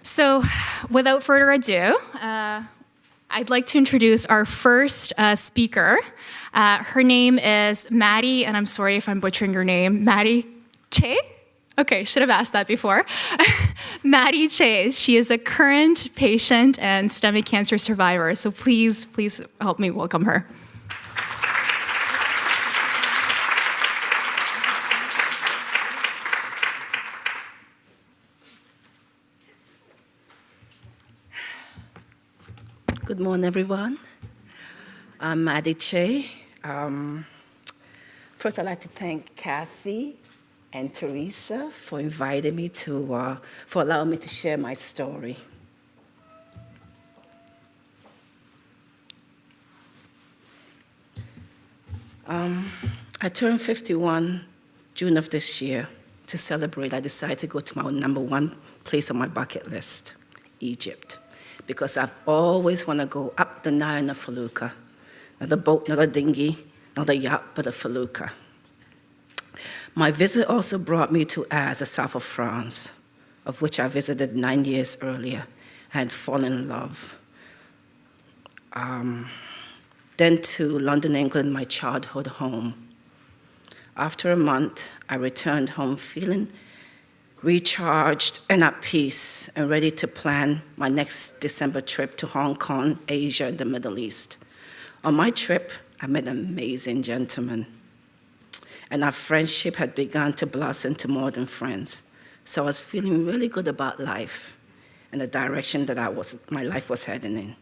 So without further ado, I'd like to introduce our first speaker. Her name is Mattie, and I'm sorry if I'm butchering your name. Mattie Kyei? Okay, should have asked that before. Mattie Kyei. She is a current patient and stomach cancer survivor, so please help me welcome her. Good morning, everyone. I'm Mattie Kyei. First, I'd like to thank Kathy and Teresa for inviting me for allowing me to share my story. I turned 51 June of this year. To celebrate, I decided to go to my number one place on my bucket list, Egypt, because I've always wanted to go up the Nile in a felucca. Not a boat, not a dinghy, not a yacht, but a felucca. My visit also brought me to Az, the south of France, of which I visited 9 years earlier. I had fallen in love. Then to London, England, my childhood home. After a month, I returned home feeling recharged and at peace and ready to plan my next December trip to Hong Kong, Asia, and the Middle East. On my trip, I met an amazing gentleman, and our friendship had begun to blossom into more than friends. So I was feeling really good about life and the direction that my life was heading in.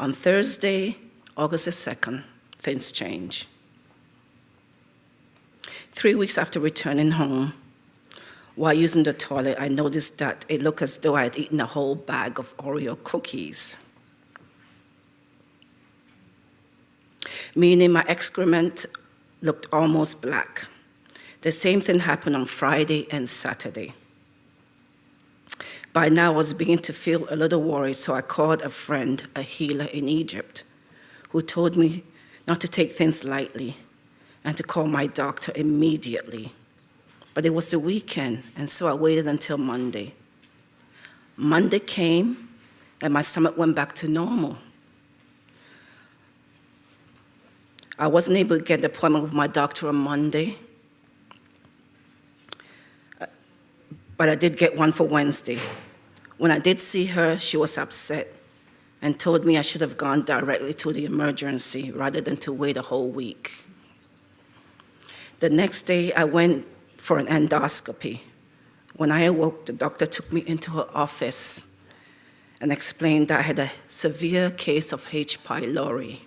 On Thursday, August the 2nd, things changed. 3 weeks after returning home, while using the toilet, I noticed that it looked as though I had eaten a whole bag of Oreo cookies, meaning my excrement looked almost black. The same thing happened on Friday and Saturday. By now, I was beginning to feel a little worried, so I called a friend, a healer in Egypt, who told me not to take things lightly and to call my doctor immediately. But it was the weekend, and so I waited until Monday. Monday came, and my stomach went back to normal. I wasn't able to get an appointment with my doctor on Monday, but I did get one for Wednesday. When I did see her, she was upset and told me I should have gone directly to the emergency rather than to wait a whole week. The next day, I went for an endoscopy. When I awoke, the doctor took me into her office and explained that I had a severe case of H. pylori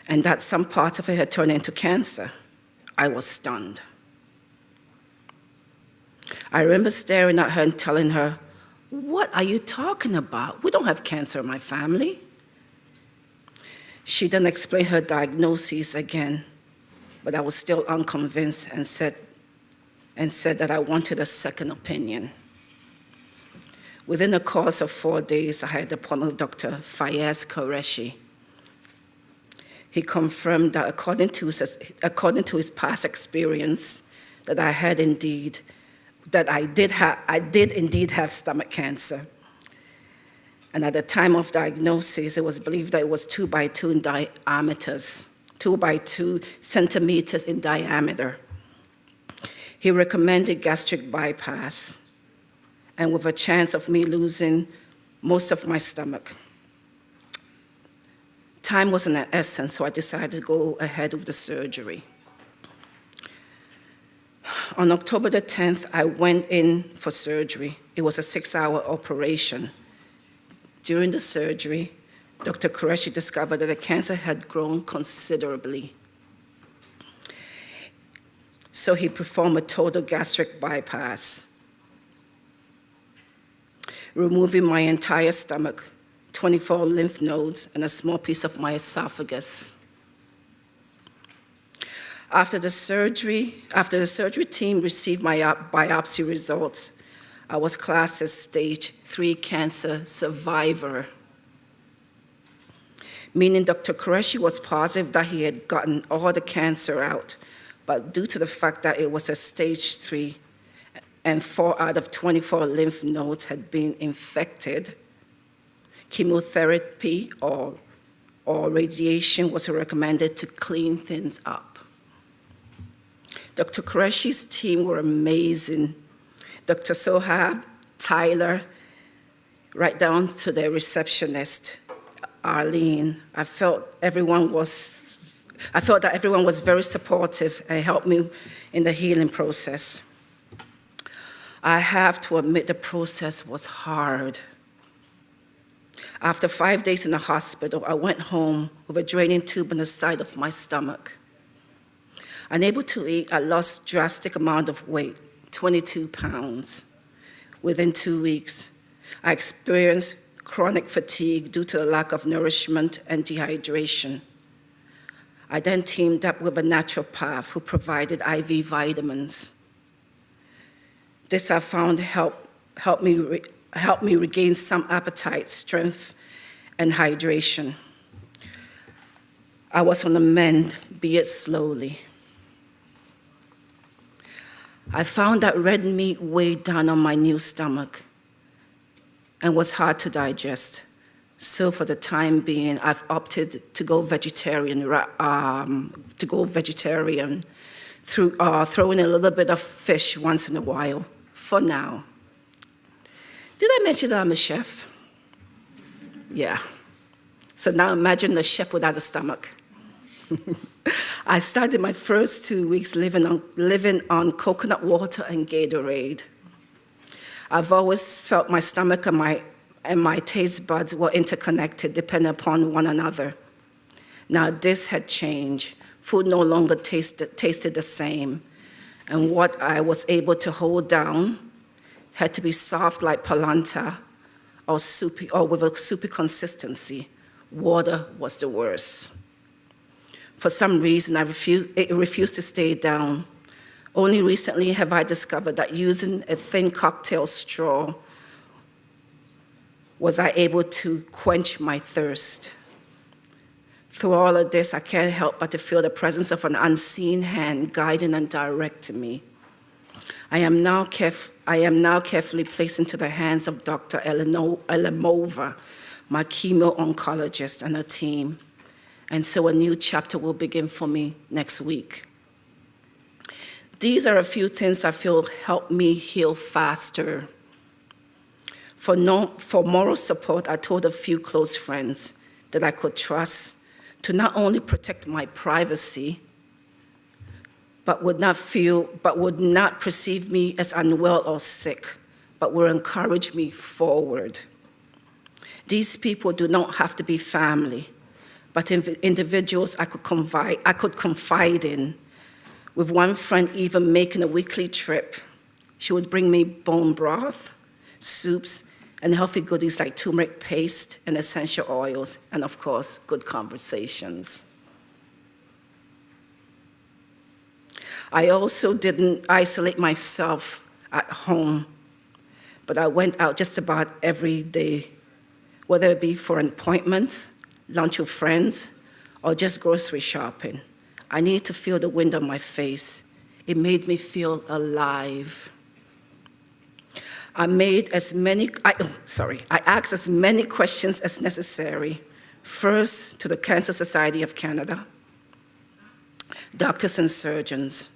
and that some part of it had turned into cancer. I was stunned. I remember staring at her and telling her, "What are you talking about? We don't have cancer in my family." She then explained her diagnosis again, but I was still unconvinced and said that I wanted a second opinion. Within the course of 4 days, I had an appointment with Dr. Fayez Qureshi. He confirmed that according to his past experience, that I did indeed have stomach cancer. And at the time of diagnosis, it was believed that it was 2 by 2 in diameters. 2 by 2 centimeters in diameter. He recommended gastric bypass, and with a chance of me losing most of my stomach. Time wasn't an essence, so I decided to go ahead with the surgery. On October the 10th, I went in for surgery. It was a 6-hour operation. During the surgery, Dr. Qureshi discovered that the cancer had grown considerably. So he performed a total gastric bypass, removing my entire stomach, 24 lymph nodes, and a small piece of my esophagus. After the surgery team received my biopsy results, I was classed as stage 3 cancer survivor, meaning Dr. Qureshi was positive that he had gotten all the cancer out, but due to the fact that it was a stage 3 and 4 out of 24 lymph nodes had been infected. Chemotherapy or radiation was recommended to clean things up. Dr. Qureshi's team were amazing. Dr. Sohab, Tyler, right down to their receptionist, Arlene. I felt that everyone was very supportive and helped me in the healing process. I have to admit the process was hard. After 5 days in the hospital, I went home with a draining tube in the side of my stomach. Unable to eat, I lost a drastic amount of weight, 22 pounds. Within 2 weeks, I experienced chronic fatigue due to the lack of nourishment and dehydration. I then teamed up with a naturopath who provided IV vitamins. This I found helped me regain some appetite, strength, and hydration. I was on the mend, be it slowly. I found that red meat weighed down on my new stomach and was hard to digest. So for the time being, I've opted to go vegetarian, through throwing a little bit of fish once in a while, for now. Did I mention that I'm a chef? Yeah. So now imagine a chef without a stomach. I started my first 2 weeks living on coconut water and Gatorade. I've always felt my stomach and my taste buds were interconnected, depending upon one another. Now this had changed. Food no longer tasted the same, and what I was able to hold down had to be soft like polenta or soupy, or with a soupy consistency. Water was the worst. For some reason, it refused to stay down. Only recently have I discovered that using a thin cocktail straw was I able to quench my thirst. Through all of this, I can't help but to feel the presence of an unseen hand guiding and directing me. I am now carefully placed into the hands of Dr. Elimova, my chemo-oncologist, and her team. And so a new chapter will begin for me next week. These are a few things I feel help me heal faster. For moral support, I told a few close friends that I could trust to not only protect my privacy, but would not perceive me as unwell or sick, but would encourage me forward. These people do not have to be family, but individuals I could confide in. With one friend even making a weekly trip, she would bring me bone broth, soups, and healthy goodies like turmeric paste and essential oils, and of course, good conversations. I also didn't isolate myself at home, but I went out just about every day, whether it be for an appointment, lunch with friends, or just grocery shopping. I needed to feel the wind on my face. It made me feel alive. I asked as many questions as necessary. First, to the Cancer Society of Canada, doctors and surgeons,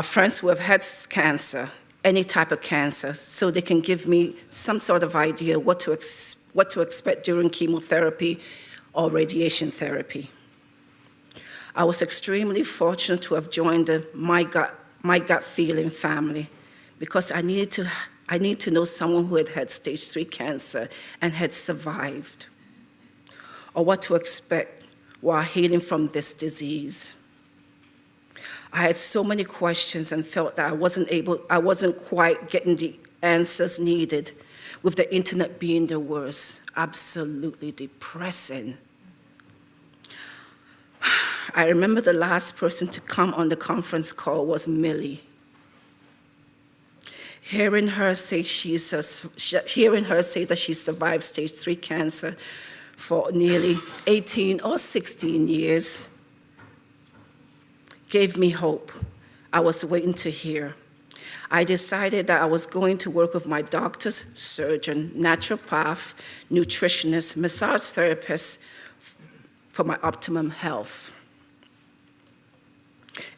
friends who have had cancer, any type of cancer, so they can give me some sort of idea what to expect during chemotherapy or radiation therapy. I was extremely fortunate to have joined the My Gut Feeling family, because I need to know someone who had had stage 3 cancer and had survived, or what to expect while healing from this disease. I had so many questions and felt that I wasn't quite getting the answers needed, with the internet being the worst, absolutely depressing. I remember the last person to come on the conference call was Millie. Hearing her say that she survived stage 3 cancer for nearly 18 or 16 years gave me hope. I was waiting to hear. I decided that I was going to work with my doctors, surgeon, naturopath, nutritionist, massage therapist for my optimum health,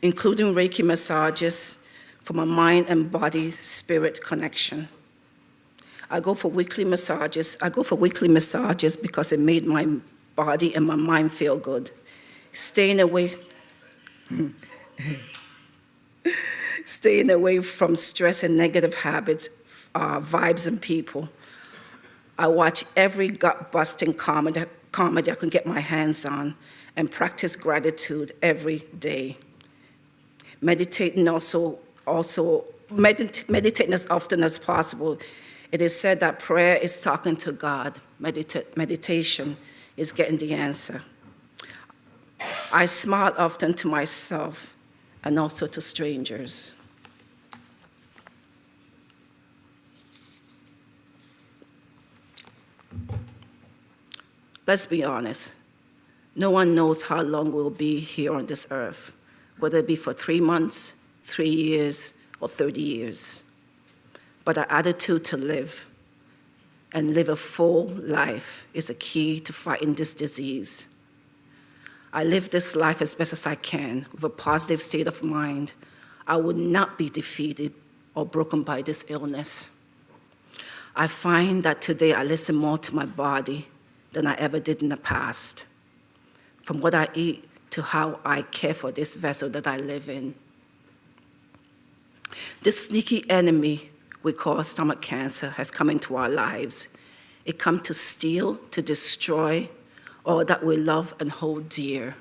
including Reiki massages for my mind and body spirit connection. I go for weekly massages because it made my body and my mind feel good. Staying away from stress and negative habits, vibes, and people. I watch every gut-busting comedy I can get my hands on and practice gratitude every day. Meditating as often as possible. It is said that prayer is talking to God. Meditation is getting the answer. I smile often to myself and also to strangers. Let's be honest. No one knows how long we'll be here on this earth, whether it be for 3 months, 3 years, or 30 years. But our attitude to live and live a full life is a key to fighting this disease. I live this life as best as I can with a positive state of mind. I would not be defeated or broken by this illness. I find that today I listen more to my body than I ever did in the past, from what I eat to how I care for this vessel that I live in. This sneaky enemy we call stomach cancer has come into our lives. It comes to steal, to destroy all that we love and hold dear.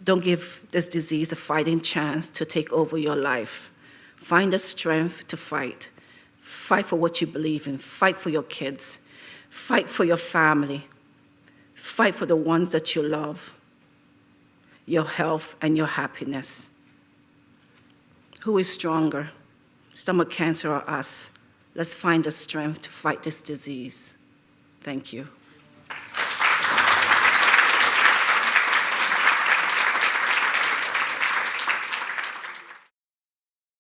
Don't give this disease a fighting chance to take over your life. Find the strength to fight. Fight for what you believe in. Fight for your kids. Fight for your family. Fight for the ones that you love, your health and your happiness. Who is stronger, stomach cancer or us? Let's find the strength to fight this disease. Thank you.